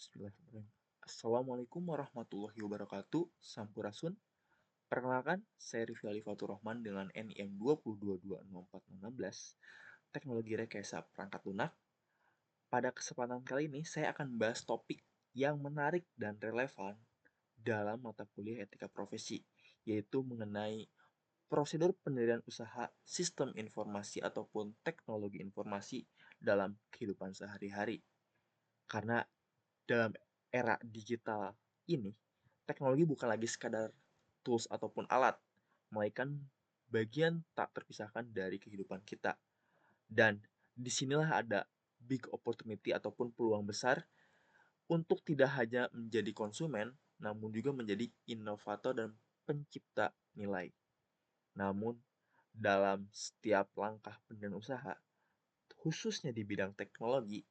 Bismillahirrahmanirrahim. Assalamualaikum warahmatullahi wabarakatuh. Sampurasun. Perkenalkan, saya Rifki Alifatur Rahman dengan NIM 202264016, Teknologi Rekayasa Perangkat Lunak. Pada kesempatan kali ini, saya akan membahas topik yang menarik dan relevan dalam mata kuliah etika profesi, yaitu mengenai prosedur pendirian usaha, sistem informasi ataupun teknologi informasi dalam kehidupan sehari-hari. Karena dalam era digital ini, teknologi bukan lagi sekadar tools ataupun alat, melainkan bagian tak terpisahkan dari kehidupan kita. Dan disinilah ada big opportunity ataupun peluang besar untuk tidak hanya menjadi konsumen, namun juga menjadi inovator dan pencipta nilai. Namun, dalam setiap langkah pendirian usaha, khususnya di bidang teknologi,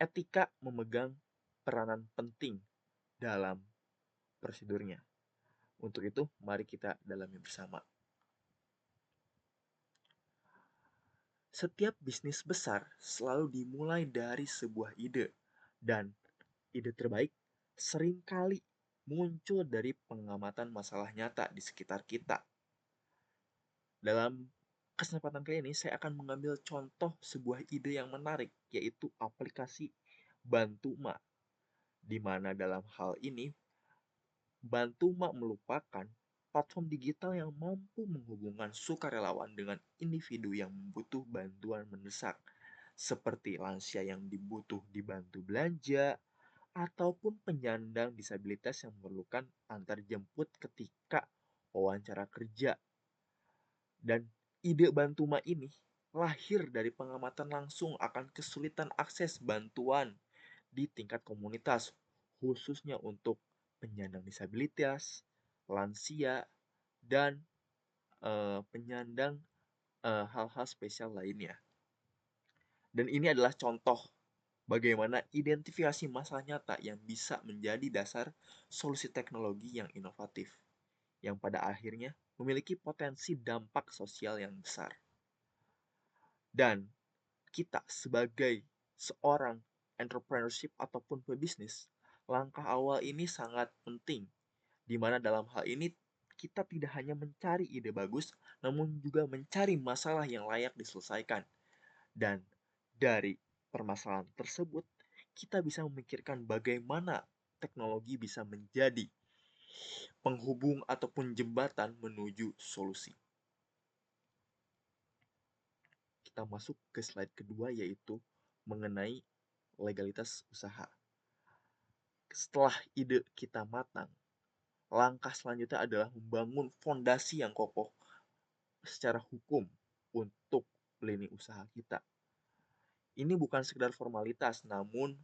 etika memegang peranan penting dalam prosedurnya. Untuk itu, mari kita dalami bersama. Setiap bisnis besar selalu dimulai dari sebuah ide, dan ide terbaik seringkali muncul dari pengamatan masalah nyata di sekitar kita. Dalam kesempatan kali ini, saya akan mengambil contoh sebuah ide yang menarik, yaitu aplikasi Bantu Ma, di mana dalam hal ini Bantu Ma merupakan platform digital yang mampu menghubungkan sukarelawan dengan individu yang membutuh bantuan mendesak, seperti lansia yang dibantu belanja, ataupun penyandang disabilitas yang memerlukan antar jemput ketika wawancara kerja. Dan ide Bantu Ma ini lahir dari pengamatan langsung akan kesulitan akses bantuan di tingkat komunitas, khususnya untuk penyandang disabilitas, lansia, dan penyandang hal-hal spesial lainnya. Dan ini adalah contoh bagaimana identifikasi masalah nyata yang bisa menjadi dasar solusi teknologi yang inovatif, yang pada akhirnya memiliki potensi dampak sosial yang besar. Dan kita sebagai seorang entrepreneurship ataupun pebisnis, langkah awal ini sangat penting, di mana dalam hal ini kita tidak hanya mencari ide bagus, namun juga mencari masalah yang layak diselesaikan. Dan dari permasalahan tersebut, kita bisa memikirkan bagaimana teknologi bisa menjadi penghubung ataupun jembatan menuju solusi. Kita masuk ke slide kedua, yaitu mengenai legalitas usaha. Setelah ide kita matang, langkah selanjutnya adalah membangun fondasi yang kokoh secara hukum untuk lini usaha kita. Ini bukan sekedar formalitas, namun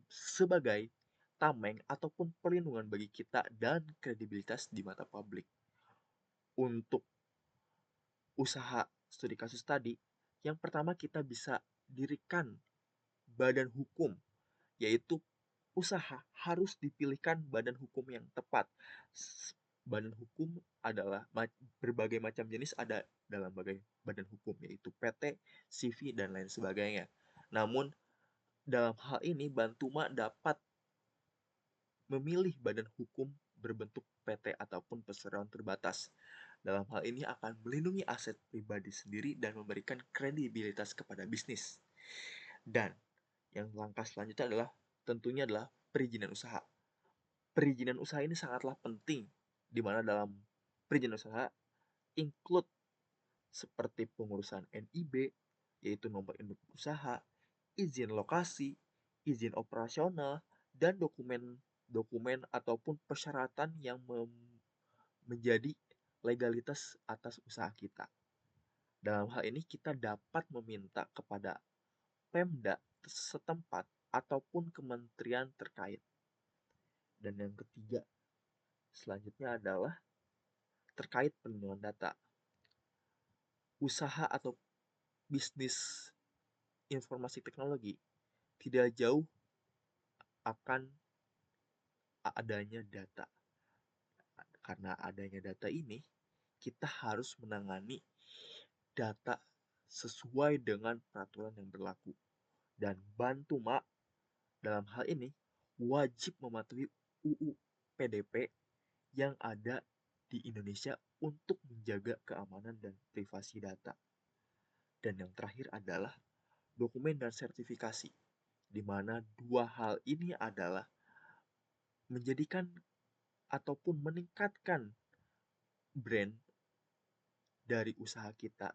sebagai tameng ataupun perlindungan bagi kita dan kredibilitas di mata publik. Untuk usaha studi kasus tadi, yang pertama kita bisa dirikan badan hukum, yaitu usaha harus dipilihkan badan hukum yang tepat. Badan hukum adalah berbagai macam jenis ada dalam badan hukum, yaitu PT, CV, dan lain sebagainya. Namun, dalam hal ini Bantu Ma dapat memilih badan hukum berbentuk PT ataupun perseroan terbatas. Dalam hal ini akan melindungi aset pribadi sendiri dan memberikan kredibilitas kepada bisnis. Dan yang langkah selanjutnya adalah tentunya adalah perizinan usaha. Perizinan usaha ini sangatlah penting, di mana dalam perizinan usaha include seperti pengurusan NIB, yaitu nomor induk usaha, izin lokasi, izin operasional, dan dokumen ataupun persyaratan yang menjadi legalitas atas usaha kita. Dalam hal ini kita dapat meminta kepada Pemda setempat ataupun kementerian terkait. Dan yang ketiga, selanjutnya adalah terkait perlindungan data. Usaha atau bisnis informasi teknologi tidak jauh akan adanya data. Karena adanya data ini, kita harus menangani data sesuai dengan peraturan yang berlaku. Dan Bantu Ma Dalam hal ini, wajib mematuhi UU PDP yang ada di Indonesia untuk menjaga keamanan dan privasi data. Dan yang terakhir adalah dokumen dan sertifikasi, di mana dua hal ini adalah menjadikan ataupun meningkatkan brand dari usaha kita,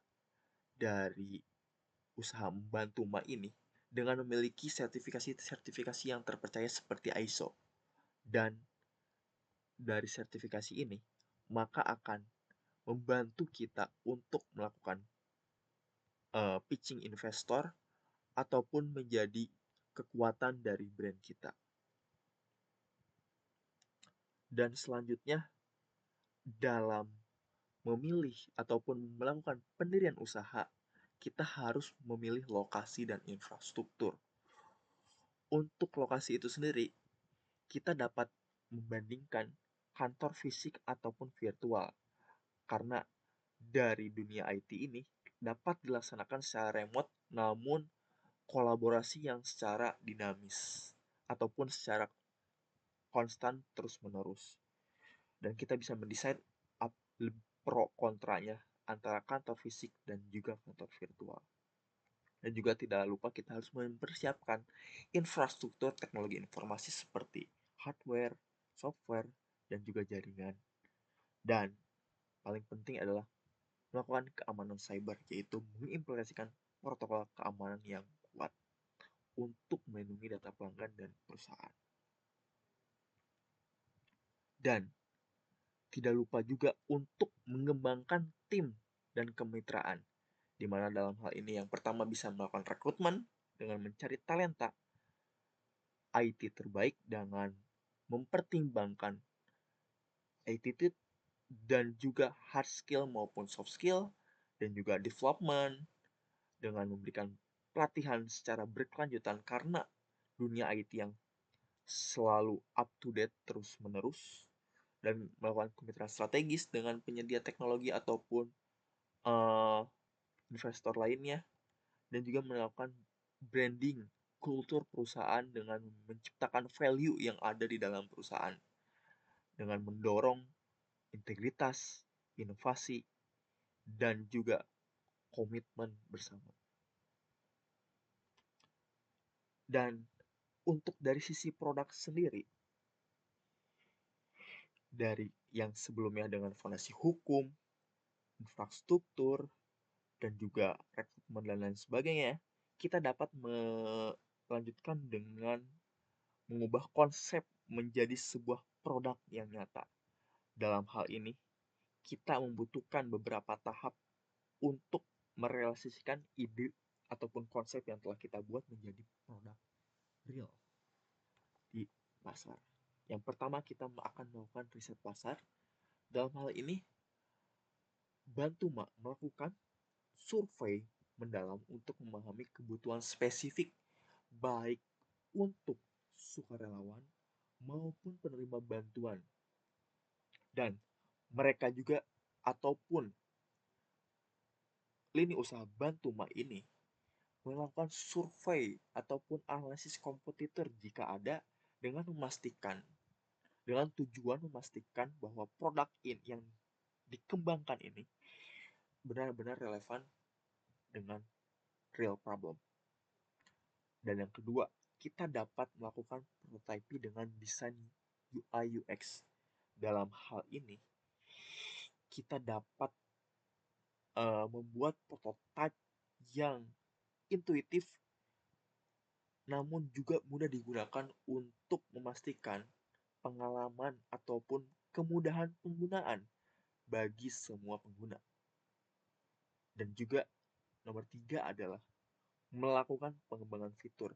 dari usaha membantu Ma ini, dengan memiliki sertifikasi-sertifikasi yang terpercaya seperti ISO. Dan dari sertifikasi ini, maka akan membantu kita untuk melakukan pitching investor ataupun menjadi kekuatan dari brand kita. Dan selanjutnya, dalam memilih ataupun melakukan pendirian usaha, kita harus memilih lokasi dan infrastruktur. Untuk lokasi itu sendiri, kita dapat membandingkan kantor fisik ataupun virtual. Karena dari dunia IT ini dapat dilaksanakan secara remote, namun kolaborasi yang secara dinamis ataupun secara konstan terus-menerus. Dan kita bisa mendesain pro kontranya antara kantor fisik dan juga kantor virtual. Dan juga tidak lupa kita harus mempersiapkan infrastruktur teknologi informasi seperti hardware, software, dan juga jaringan. Dan paling penting adalah melakukan keamanan cyber, yaitu mengimplementasikan protokol keamanan yang kuat untuk melindungi data pelanggan dan perusahaan. Dan tidak lupa juga untuk mengembangkan tim dan kemitraan, di mana dalam hal ini yang pertama bisa melakukan rekrutmen dengan mencari talenta IT terbaik dengan mempertimbangkan attitude dan juga hard skill maupun soft skill, dan juga development dengan memberikan pelatihan secara berkelanjutan karena dunia IT yang selalu up to date terus-menerus, dan melakukan kemitraan strategis dengan penyedia teknologi ataupun uh, investor lainnya, dan juga melakukan branding kultur perusahaan dengan menciptakan value yang ada di dalam perusahaan dengan mendorong integritas, inovasi, dan juga komitmen bersama. Dan untuk dari sisi produk sendiri, dari yang sebelumnya dengan fondasi hukum, infrastruktur, dan juga rekrutmen dan lain sebagainya, kita dapat melanjutkan dengan mengubah konsep menjadi sebuah produk yang nyata. Dalam hal ini, kita membutuhkan beberapa tahap untuk merealisasikan ide ataupun konsep yang telah kita buat menjadi produk real di pasar. Yang pertama, kita akan melakukan riset pasar. Dalam hal ini, bantu melakukan survei mendalam untuk memahami kebutuhan spesifik baik untuk sukarelawan maupun penerima bantuan. Dan mereka juga ataupun lini usaha bantu ini melakukan survei ataupun analisis kompetitor jika ada, dengan memastikan, dengan tujuan memastikan bahwa produk yang dikembangkan ini benar-benar relevan dengan real problem. Dan yang kedua, kita dapat melakukan prototype dengan desain UI UX. Dalam hal ini, kita dapat membuat prototype yang intuitif namun juga mudah digunakan untuk memastikan pengalaman ataupun kemudahan penggunaan bagi semua pengguna. Dan juga nomor 3 adalah melakukan pengembangan fitur.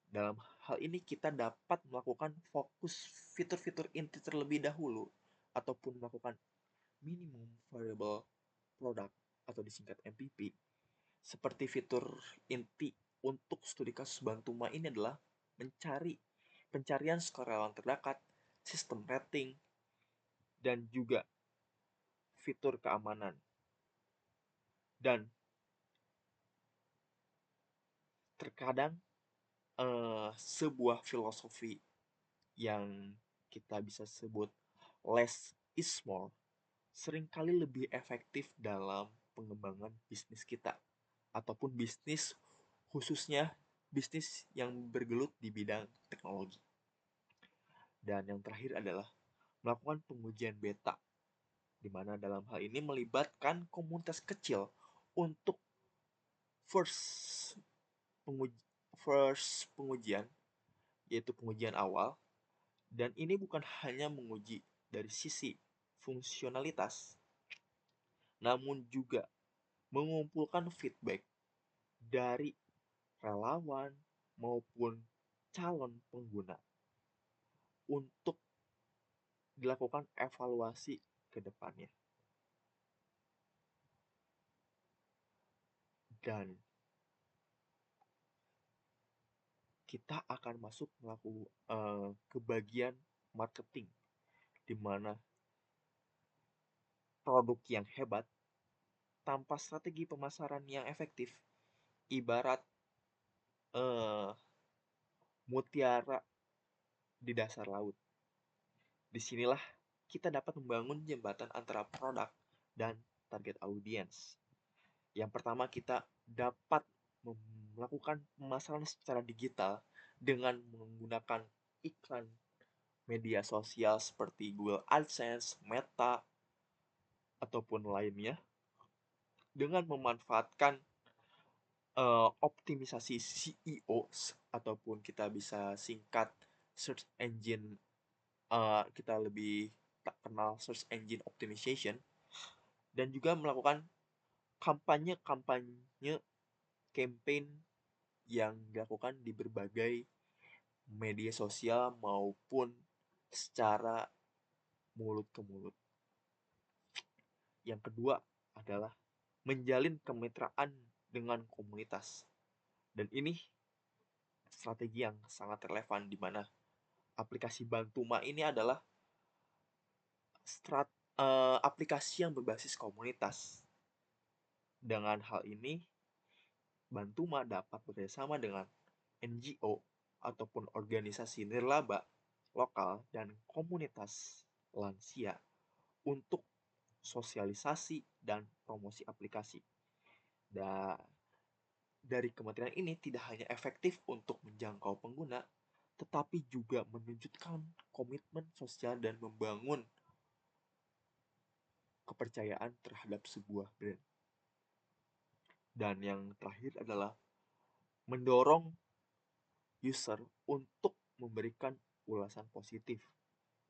Dalam hal ini kita dapat melakukan fokus fitur-fitur inti terlebih dahulu ataupun melakukan minimum viable product atau disingkat MVP. Seperti fitur inti untuk studi kasus Bantuma ini adalah pencarian skor relawan terdekat, sistem rating, dan juga fitur keamanan. Dan terkadang sebuah filosofi yang kita bisa sebut less is more seringkali lebih efektif dalam pengembangan bisnis kita ataupun bisnis, khususnya bisnis yang bergelut di bidang teknologi. Dan yang terakhir adalah melakukan pengujian beta, di mana dalam hal ini melibatkan komunitas kecil untuk first penguji, first pengujian, yaitu pengujian awal. Dan ini bukan hanya menguji dari sisi fungsionalitas, namun juga mengumpulkan feedback dari relawan maupun calon pengguna untuk dilakukan evaluasi ke depannya. Dan kita akan masuk ke bagian marketing, di mana produk yang hebat tanpa strategi pemasaran yang efektif ibarat eh, mutiara di dasar laut. Disinilah kita dapat membangun jembatan antara produk dan target audiens. Yang pertama, kita dapat melakukan pemasaran secara digital dengan menggunakan iklan media sosial seperti Google AdSense, Meta, ataupun lainnya, dengan memanfaatkan optimisasi SEO ataupun kita bisa singkat search engine, kita lebih tak kenal search engine optimization, dan juga melakukan kampanye-kampanye campaign yang dilakukan di berbagai media sosial maupun secara mulut ke mulut. Yang kedua adalah menjalin kemitraan dengan komunitas. Dan ini strategi yang sangat relevan, di mana aplikasi Bantuma ini adalah aplikasi yang berbasis komunitas. Dengan hal ini, Bantuma dapat bekerjasama dengan NGO ataupun organisasi nirlaba lokal dan komunitas lansia untuk sosialisasi dan promosi aplikasi. Dan dari kementerian ini tidak hanya efektif untuk menjangkau pengguna, tetapi juga menunjukkan komitmen sosial dan membangun kepercayaan terhadap sebuah brand. Dan yang terakhir adalah mendorong user untuk memberikan ulasan positif,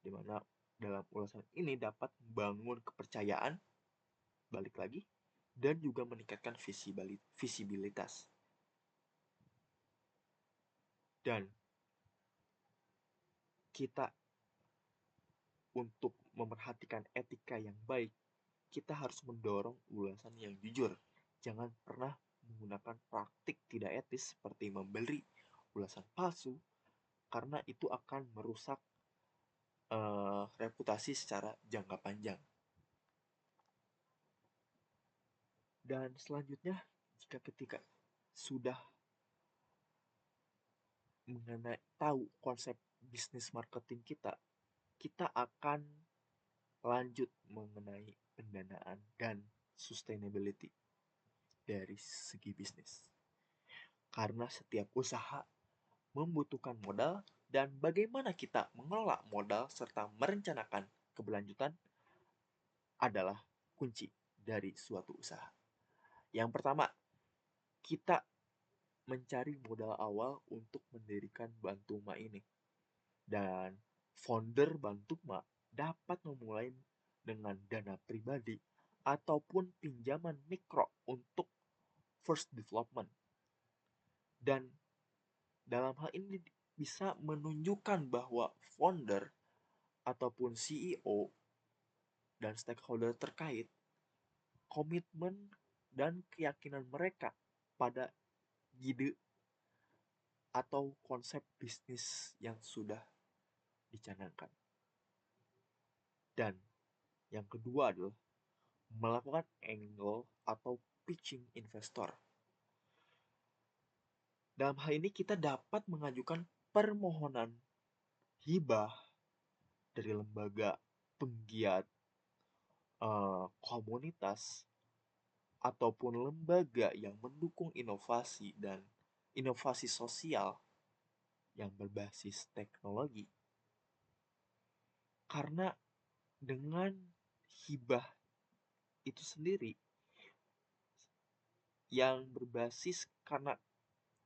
di mana dalam ulasan ini dapat membangun kepercayaan, balik lagi, dan juga meningkatkan visibilitas. Dan kita untuk memerhatikan etika yang baik, kita harus mendorong ulasan yang jujur. Jangan pernah menggunakan praktik tidak etis seperti membeli ulasan palsu, karena itu akan merusak reputasi secara jangka panjang. Dan selanjutnya, jika ketika sudah mengenai tahu konsep bisnis marketing kita, kita akan lanjut mengenai pendanaan dan sustainability dari segi bisnis. Karena setiap usaha membutuhkan modal, dan bagaimana kita mengelola modal serta merencanakan keberlanjutan adalah kunci dari suatu usaha. Yang pertama, kita mencari modal awal untuk mendirikan Bantuma ini. Dan founder Bantuma dapat memulai dengan dana pribadi ataupun pinjaman mikro untuk first development. Dan dalam hal ini bisa menunjukkan bahwa founder ataupun CEO dan stakeholder terkait komitmen dan keyakinan mereka pada ide atau konsep bisnis yang sudah dicanangkan. Dan yang kedua adalah melakukan angle atau pitching investor. Dalam hal ini kita dapat mengajukan permohonan hibah dari lembaga penggiat komunitas ataupun lembaga yang mendukung inovasi dan inovasi sosial yang berbasis teknologi. Karena dengan hibah itu sendiri yang berbasis karena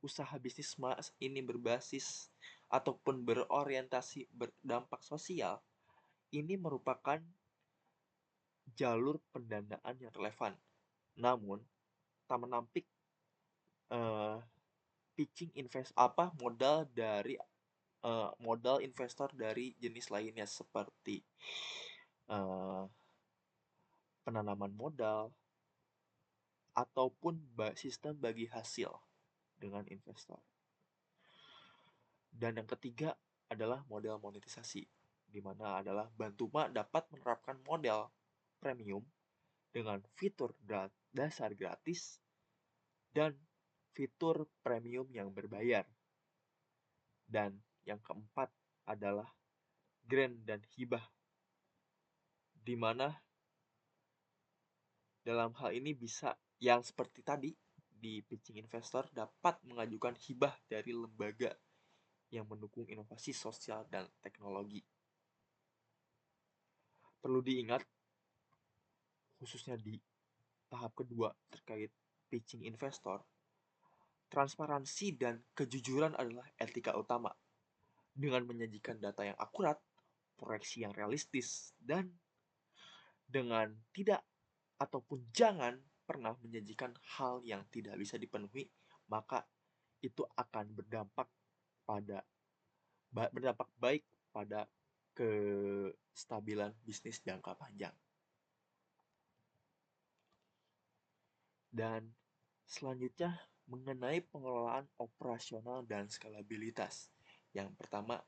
usaha bisnis mas ini berbasis ataupun berorientasi berdampak sosial, ini merupakan jalur pendanaan yang relevan. Namun, tak menampik eh, pitching modal investor dari jenis lainnya seperti eh, penanaman modal ataupun sistem bagi hasil dengan investor. Dan yang ketiga adalah model monetisasi, di mana adalah Bantu Mak dapat menerapkan model premium dengan fitur dasar gratis dan fitur premium yang berbayar. Dan yang keempat adalah grant dan hibah, di mana dalam hal ini bisa yang seperti tadi di pitching investor dapat mengajukan hibah dari lembaga yang mendukung inovasi sosial dan teknologi. Perlu diingat, khususnya di tahap kedua terkait pitching investor, transparansi dan kejujuran adalah etika utama. Dengan menyajikan data yang akurat, proyeksi yang realistis, dan dengan tidak ataupun jangan pernah menyajikan hal yang tidak bisa dipenuhi, maka itu akan berdampak baik pada kestabilan bisnis jangka panjang. Dan selanjutnya mengenai pengelolaan operasional dan skalabilitas. Yang pertama,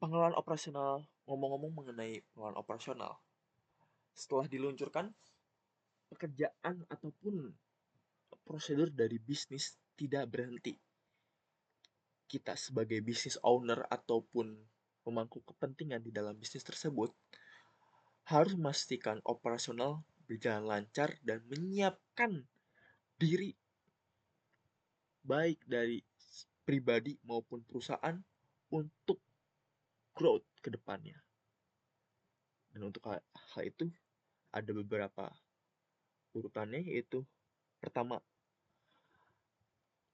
pengelolaan operasional, ngomong-ngomong mengenai pengelolaan operasional, setelah diluncurkan, pekerjaan ataupun prosedur dari bisnis tidak berhenti. Kita sebagai business owner ataupun pemangku kepentingan di dalam bisnis tersebut harus memastikan operasional berjalan lancar dan menyiapkan diri baik dari pribadi maupun perusahaan untuk growth ke depannya. Dan untuk hal itu ada beberapa urutannya, yaitu pertama,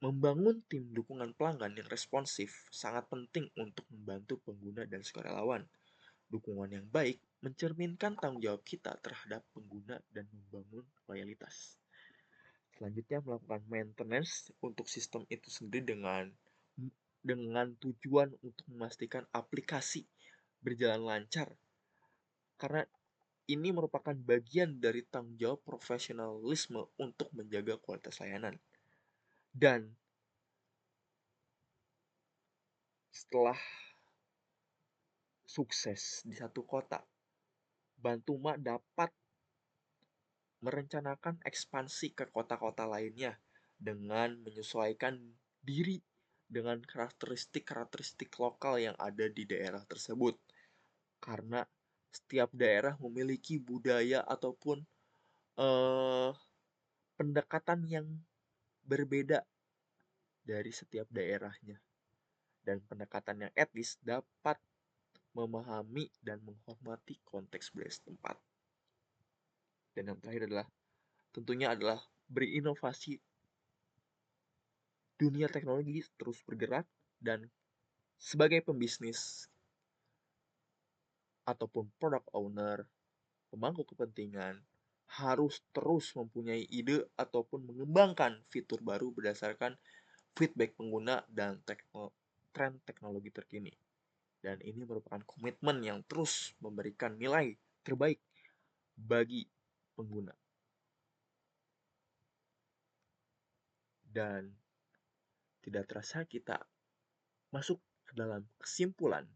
membangun tim dukungan pelanggan yang responsif sangat penting untuk membantu pengguna dan sukarelawan. Dukungan yang baik mencerminkan tanggung jawab kita terhadap pengguna dan membangun loyalitas. Selanjutnya, melakukan maintenance untuk sistem itu sendiri dengan tujuan untuk memastikan aplikasi berjalan lancar. Karena ini merupakan bagian dari tanggung jawab profesionalisme untuk menjaga kualitas layanan. Dan setelah sukses di satu kota, Bantu Mak dapat merencanakan ekspansi ke kota-kota lainnya dengan menyesuaikan diri dengan karakteristik-karakteristik lokal yang ada di daerah tersebut. Karena setiap daerah memiliki budaya ataupun eh, pendekatan yang berbeda dari setiap daerahnya. Dan pendekatan yang etis dapat memahami dan menghormati konteks budaya setempat. Dan yang terakhir adalah tentunya adalah berinovasi. Dunia teknologi terus bergerak dan sebagai pembisnis ataupun product owner, pemangku kepentingan harus terus mempunyai ide ataupun mengembangkan fitur baru berdasarkan feedback pengguna dan tren teknologi terkini. Dan ini merupakan komitmen yang terus memberikan nilai terbaik bagi pengguna. Dan tidak terasa kita masuk ke dalam kesimpulan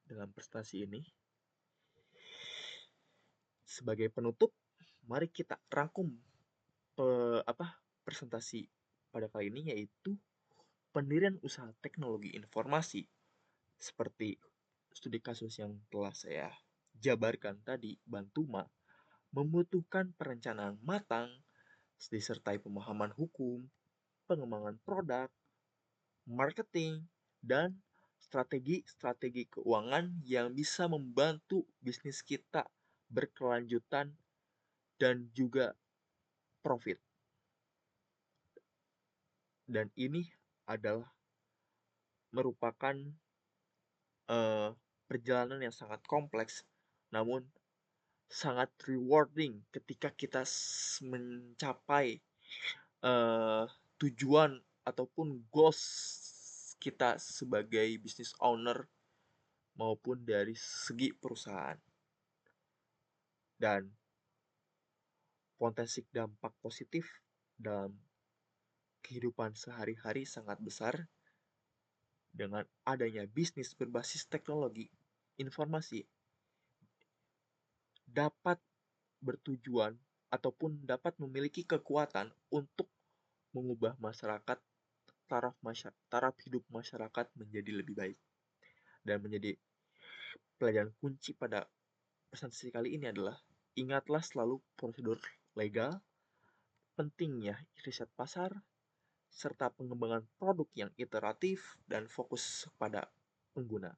dalam prestasi ini. Sebagai penutup, mari kita rangkum presentasi pada kali ini yaitu pendirian usaha teknologi informasi. Seperti studi kasus yang telah saya jabarkan tadi, Bantuma membutuhkan perencanaan matang disertai pemahaman hukum, pengembangan produk, marketing, dan strategi-strategi keuangan yang bisa membantu bisnis kita berkelanjutan dan juga profit. Dan ini adalah merupakan perjalanan yang sangat kompleks, namun sangat rewarding ketika kita mencapai tujuan ataupun goals kita sebagai business owner maupun dari segi perusahaan. Dan potensi dampak positif dalam kehidupan sehari-hari sangat besar dengan adanya bisnis berbasis teknologi informasi dapat bertujuan ataupun dapat memiliki kekuatan untuk mengubah masyarakat, taraf hidup masyarakat menjadi lebih baik. Dan menjadi pelajaran kunci pada presentasi kali ini adalah ingatlah selalu prosedur legal, pentingnya riset pasar, serta pengembangan produk yang iteratif dan fokus pada pengguna.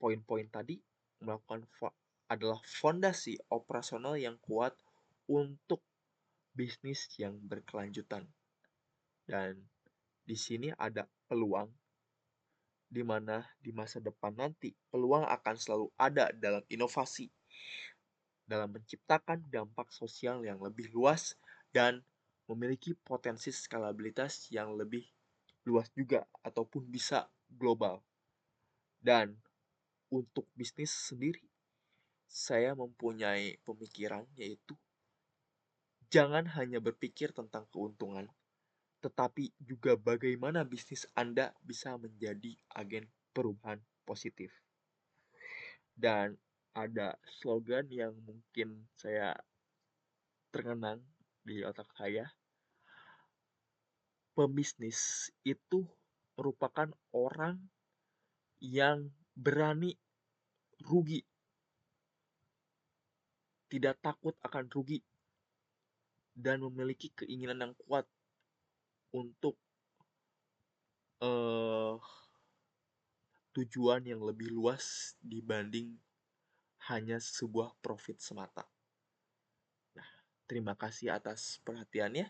Poin-poin tadi adalah fondasi operasional yang kuat untuk bisnis yang berkelanjutan. Dan di sini ada peluang di mana di masa depan nanti peluang akan selalu ada dalam inovasi, dalam menciptakan dampak sosial yang lebih luas dan memiliki potensi skalabilitas yang lebih luas juga ataupun bisa global. Dan untuk bisnis sendiri, saya mempunyai pemikiran yaitu jangan hanya berpikir tentang keuntungan, tetapi juga bagaimana bisnis Anda bisa menjadi agen perubahan positif. Dan ada slogan yang mungkin saya terkenang di otak saya, pembisnis itu merupakan orang yang berani rugi, tidak takut akan rugi, dan memiliki keinginan yang kuat untuk uh, tujuan yang lebih luas dibanding hanya sebuah profit semata. Nah, terima kasih atas perhatiannya.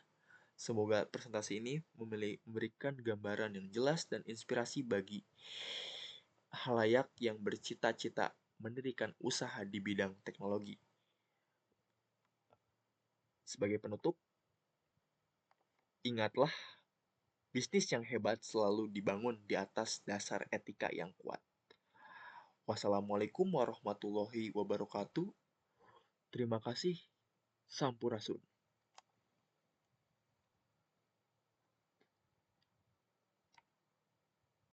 Semoga presentasi ini memberikan gambaran yang jelas dan inspirasi bagi halayak yang bercita-cita mendirikan usaha di bidang teknologi. Sebagai penutup, ingatlah, bisnis yang hebat selalu dibangun di atas dasar etika yang kuat. Wassalamualaikum warahmatullahi wabarakatuh. Terima kasih. Sampurasun.